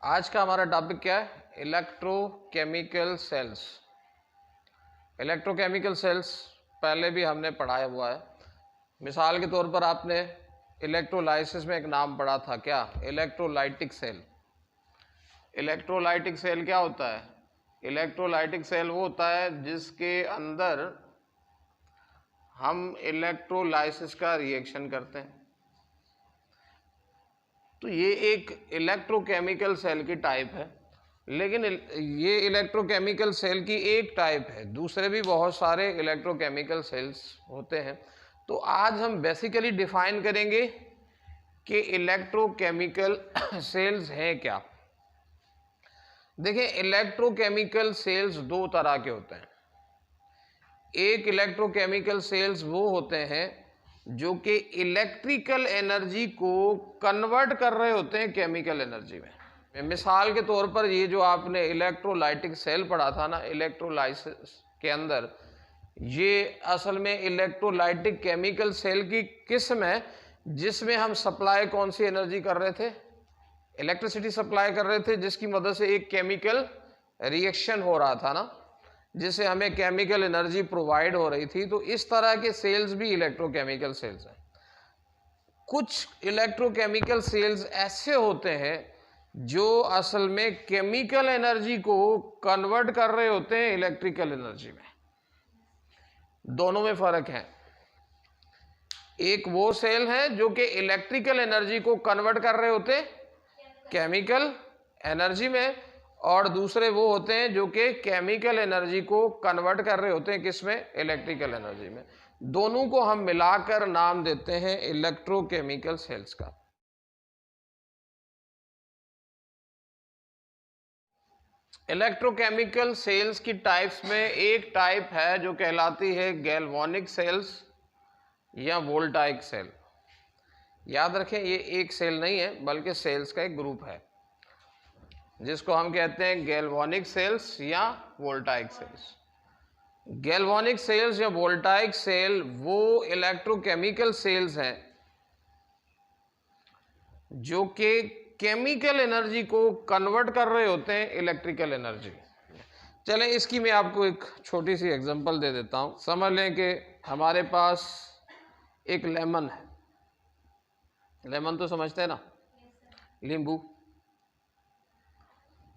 आज का हमारा टॉपिक क्या है? Electrochemical cells. इलेक्ट्रोकेमिकल सेल्स पहले भी हमने पढ़ाया हुआ है। मिसाल के तौर पर आपने इलेक्ट्रोलाइसिस में एक नाम पढ़ा था, क्या? Electrolytic cell. इलेक्ट्रोलाइटिक सेल क्या होता है? इलेक्ट्रोलाइटिक सेल वो होता है जिसके अंदर हम इलेक्ट्रोलाइसिस का रिएक्शन करते हैं। तो ये एक इलेक्ट्रोकेमिकल सेल की टाइप है, लेकिन ये इलेक्ट्रोकेमिकल सेल की एक टाइप है, दूसरे भी बहुत सारे इलेक्ट्रोकेमिकल सेल्स होते हैं। तो आज हम बेसिकली डिफाइन करेंगे कि इलेक्ट्रोकेमिकल सेल्स हैं क्या। देखिए, इलेक्ट्रोकेमिकल सेल्स दो तरह के होते हैं। एक इलेक्ट्रोकेमिकल सेल्स वो होते हैं जो कि इलेक्ट्रिकल एनर्जी को कन्वर्ट कर रहे होते हैं केमिकल एनर्जी में। मिसाल के तौर पर ये जो आपने इलेक्ट्रोलाइटिक सेल पढ़ा था ना, इलेक्ट्रोलाइसिस के अंदर, ये असल में इलेक्ट्रोलाइटिक केमिकल सेल की किस्म है जिसमें हम सप्लाई कौन सी एनर्जी कर रहे थे? इलेक्ट्रिसिटी सप्लाई कर रहे थे, जिसकी मदद से एक केमिकल रिएक्शन हो रहा था ना, जिससे हमें केमिकल एनर्जी प्रोवाइड हो रही थी। तो इस तरह के सेल्स भी इलेक्ट्रोकेमिकल सेल्स हैं। कुछ इलेक्ट्रोकेमिकल सेल्स ऐसे होते हैं जो असल में केमिकल एनर्जी को कन्वर्ट कर रहे होते हैं इलेक्ट्रिकल एनर्जी में। दोनों में फर्क है। एक वो सेल है जो कि इलेक्ट्रिकल एनर्जी को कन्वर्ट कर रहे होते हैं केमिकल एनर्जी में, और दूसरे वो होते हैं जो कि केमिकल एनर्जी को कन्वर्ट कर रहे होते हैं किसमें? इलेक्ट्रिकल एनर्जी में। दोनों को हम मिलाकर नाम देते हैं इलेक्ट्रोकेमिकल सेल्स का। इलेक्ट्रोकेमिकल सेल्स की टाइप्स में एक टाइप है जो कहलाती है गैल्वानिक सेल्स या वोल्टाइक सेल। याद रखें, ये एक सेल नहीं है बल्कि सेल्स का एक ग्रुप है जिसको हम कहते हैं गैल्वानिक सेल्स या वोल्टाइक सेल्स। गैल्वानिक सेल्स या वोल्टाइक सेल वो इलेक्ट्रोकेमिकल सेल्स हैं जो कि केमिकल एनर्जी को कन्वर्ट कर रहे होते हैं इलेक्ट्रिकल एनर्जी। चलें, इसकी मैं आपको एक छोटी सी एग्जांपल दे देता हूं। समझ लें कि हमारे पास एक लेमन है। लेमन तो समझते हैं ना, नींबू।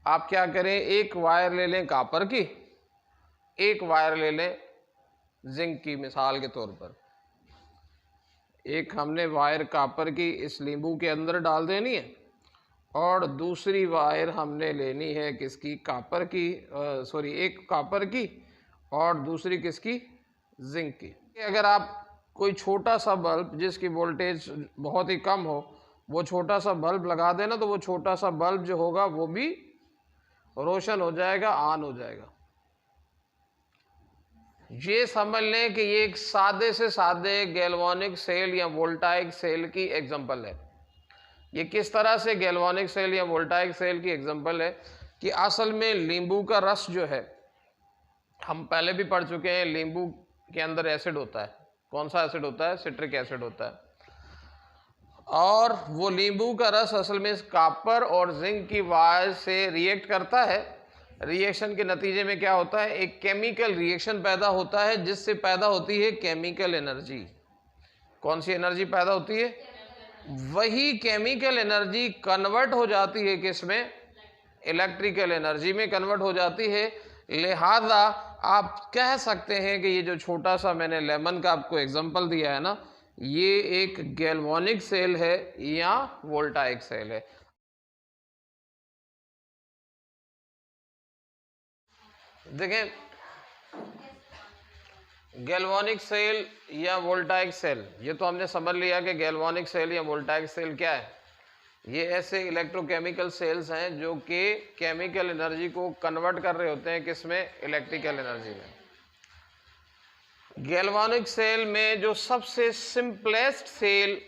आप क्या करें, एक वायर ले लें कॉपर की, एक वायर ले लें जिंक की। मिसाल के तौर पर एक हमने वायर कॉपर की इस नींबू के अंदर डाल देनी है, और दूसरी वायर हमने लेनी है किसकी? कॉपर की, एक कॉपर की और दूसरी किसकी? जिंक की। अगर आप कोई छोटा सा बल्ब जिसकी वोल्टेज बहुत ही कम हो, वो छोटा सा बल्ब लगा देना, तो वो छोटा सा बल्ब जो होगा वो भी रोशन हो जाएगा, ऑन हो जाएगा। ये समझ लें कि ये एक सादे से सादे गैल्वानिक सेल या वोल्टाइक सेल की एग्जांपल है। ये किस तरह से गैल्वानिक सेल या वोल्टाइक सेल की एग्जांपल है कि असल में नींबू का रस जो है, हम पहले भी पढ़ चुके हैं, नींबू के अंदर एसिड होता है। कौन सा एसिड होता है? सिट्रिक एसिड होता है। और वो नींबू का रस असल में इस कॉपर और जिंक की वायर से रिएक्ट करता है। रिएक्शन के नतीजे में क्या होता है? एक केमिकल रिएक्शन पैदा होता है जिससे पैदा होती है केमिकल एनर्जी। कौन सी एनर्जी पैदा होती है? वही केमिकल एनर्जी कन्वर्ट हो जाती है किसमें? इलेक्ट्रिकल एनर्जी में कन्वर्ट हो जाती है। लिहाजा आप कह सकते हैं कि ये जो छोटा सा मैंने लेमन का आपको एग्जांपल दिया है ना, ये एक गैल्वानिक सेल है या वोल्टाइक सेल है। देखें, गैल्वानिक सेल या वोल्टाइक सेल, ये तो हमने समझ लिया कि गैल्वानिक सेल या वोल्टाइक सेल क्या है। ये ऐसे इलेक्ट्रोकेमिकल सेल्स हैं जो कि केमिकल एनर्जी को कन्वर्ट कर रहे होते हैं किसमें? इलेक्ट्रिकल एनर्जी में। गैल्वानिक सेल में जो सबसे सिंपलेस्ट सेल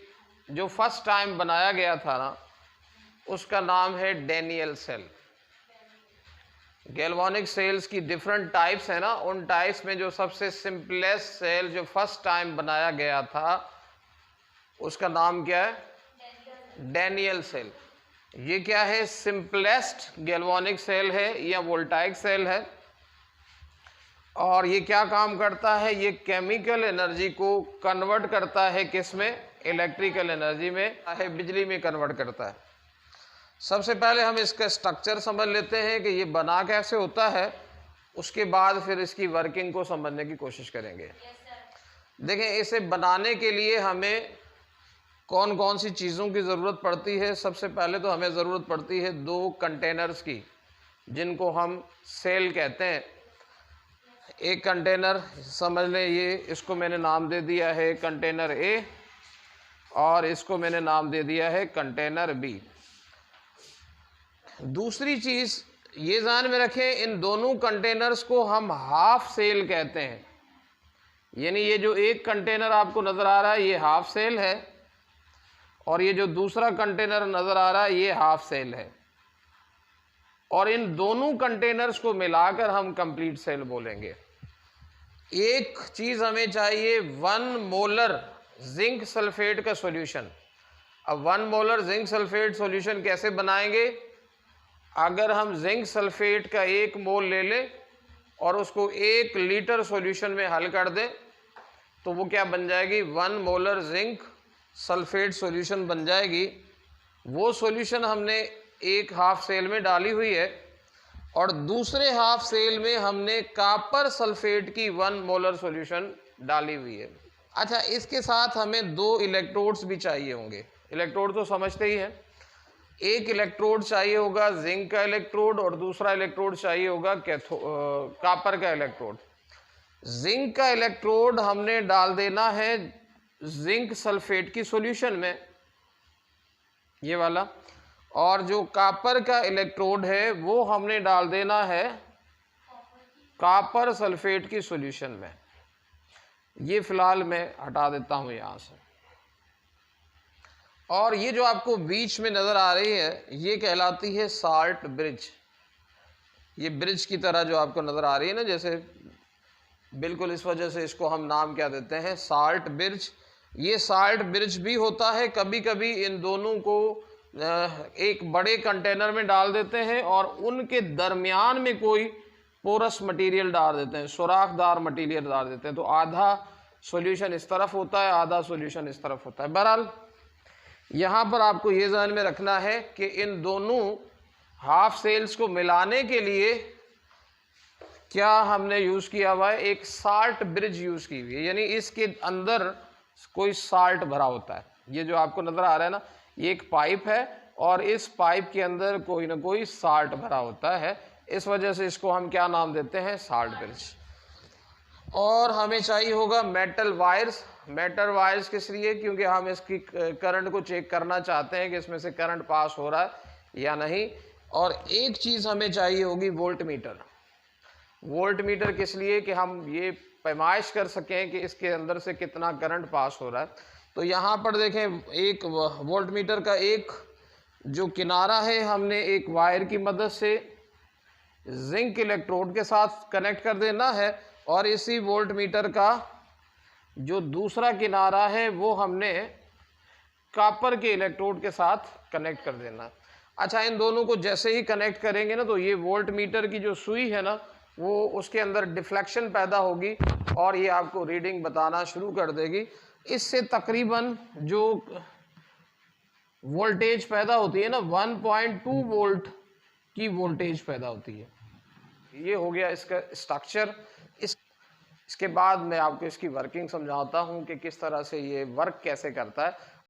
जो फर्स्ट टाइम बनाया गया था ना, उसका नाम है डैनियल सेल। गैल्वानिक सेल्स की डिफरेंट टाइप्स है ना, उन टाइप्स में जो सबसे सिंपलेस्ट सेल जो फर्स्ट टाइम बनाया गया था उसका नाम क्या है? Daniel cell. ये क्या है, सिंपलेस्ट गैल्वानिक सेल है या वोल्टाइक सेल है। और ये क्या काम करता है, ये केमिकल एनर्जी को कन्वर्ट करता है किस में, इलेक्ट्रिकल एनर्जी में, है बिजली में कन्वर्ट करता है। सबसे पहले हम इसका स्ट्रक्चर समझ लेते हैं कि ये बना कैसे होता है, उसके बाद फिर इसकी वर्किंग को समझने की कोशिश करेंगे। देखें, इसे बनाने के लिए हमें कौन कौन सी चीज़ों की ज़रूरत पड़ती है। सबसे पहले तो हमें ज़रूरत पड़ती है 2 कंटेनर्स की, जिनको हम सेल कहते हैं। एक कंटेनर समझ लें, ये इसको मैंने नाम दे दिया है कंटेनर ए, और इसको मैंने नाम दे दिया है कंटेनर बी। दूसरी चीज़ ये ध्यान में रखें, इन दोनों कंटेनर्स को हम हाफ सेल कहते हैं। यानी ये जो एक कंटेनर आपको नज़र आ रहा है ये हाफ सेल है, और ये जो दूसरा कंटेनर नज़र आ रहा है ये हाफ सेल है, और इन दोनों कंटेनर्स को मिलाकर हम कंप्लीट सेल बोलेंगे। एक चीज़ हमें चाहिए, 1 मोलर जिंक सल्फेट का सॉल्यूशन। अब 1 मोलर जिंक सल्फेट सॉल्यूशन कैसे बनाएंगे, अगर हम जिंक सल्फेट का 1 मोल ले लें और उसको 1 लीटर सॉल्यूशन में हल कर दें, तो वो क्या बन जाएगी, 1 मोलर जिंक सल्फेट सॉल्यूशन बन जाएगी। वो सॉल्यूशन हमने एक हाफ सेल में डाली हुई है, और दूसरे हाफ सेल में हमने कॉपर सल्फेट की 1 मोलर सॉल्यूशन डाली हुई है। अच्छा, इसके साथ हमें 2 इलेक्ट्रोड्स भी चाहिए होंगे। इलेक्ट्रोड तो समझते ही हैं, एक इलेक्ट्रोड चाहिए होगा जिंक का इलेक्ट्रोड, और दूसरा इलेक्ट्रोड चाहिए होगा कॉपर का इलेक्ट्रोड। जिंक का इलेक्ट्रोड हमने डाल देना है जिंक सल्फेट की सॉल्यूशन में, ये वाला, और जो कॉपर का इलेक्ट्रोड है वो हमने डाल देना है कॉपर सल्फेट की सॉल्यूशन में। ये फिलहाल मैं हटा देता हूँ यहाँ से। और ये जो आपको बीच में नज़र आ रही है ये कहलाती है साल्ट ब्रिज। ये ब्रिज की तरह जो आपको नज़र आ रही है ना, जैसे बिल्कुल, इस वजह से इसको हम नाम क्या देते हैं, साल्ट ब्रिज। ये साल्ट ब्रिज भी होता है। कभी कभी इन दोनों को एक बड़े कंटेनर में डाल देते हैं और उनके दरमियान में कोई पोरस मटेरियल डाल देते हैं, सुराखदार मटेरियल डाल देते हैं, तो आधा सॉल्यूशन इस तरफ होता है, आधा सॉल्यूशन इस तरफ होता है। बहरहाल यहाँ पर आपको ये ध्यान में रखना है कि इन दोनों हाफ सेल्स को मिलाने के लिए क्या हमने यूज़ किया हुआ है, एक साल्ट ब्रिज यूज़ की हुई है। यानी इसके अंदर कोई साल्ट भरा होता है। ये जो आपको नज़र आ रहा है ना, ये एक पाइप है और इस पाइप के अंदर कोई ना कोई साल्ट भरा होता है। इस वजह से इसको हम क्या नाम देते हैं, साल्ट ब्रिज। और हमें चाहिए होगा मेटल वायर्स। मेटल वायर्स किस लिए, क्योंकि हम इसकी करंट को चेक करना चाहते हैं कि इसमें से करंट पास हो रहा है या नहीं। और एक चीज़ हमें चाहिए होगी, वोल्ट मीटर। वोल्ट मीटर किस लिए, कि हम ये पैमाइश कर सकें कि इसके अंदर से कितना करंट पास हो रहा है। तो यहाँ पर देखें, एक वोल्ट मीटर का एक जो किनारा है हमने एक वायर की मदद से जिंक इलेक्ट्रोड के साथ कनेक्ट कर देना है, और इसी वोल्ट मीटर का जो दूसरा किनारा है वो हमने कॉपर के इलेक्ट्रोड के साथ कनेक्ट कर देना है। अच्छा, इन दोनों को जैसे ही कनेक्ट करेंगे ना, तो ये वोल्ट मीटर की जो सुई है ना, वो उसके अंदर डिफ्लेक्शन पैदा होगी और ये आपको रीडिंग बताना शुरू कर देगी। इससे तकरीबन जो वोल्टेज पैदा होती है ना, 1.2 वोल्ट की वोल्टेज पैदा होती है। ये हो गया इसका स्ट्रक्चर। इसके बाद मैं आपको इसकी वर्किंग समझाता हूँ कि किस तरह से ये वर्क कैसे करता है।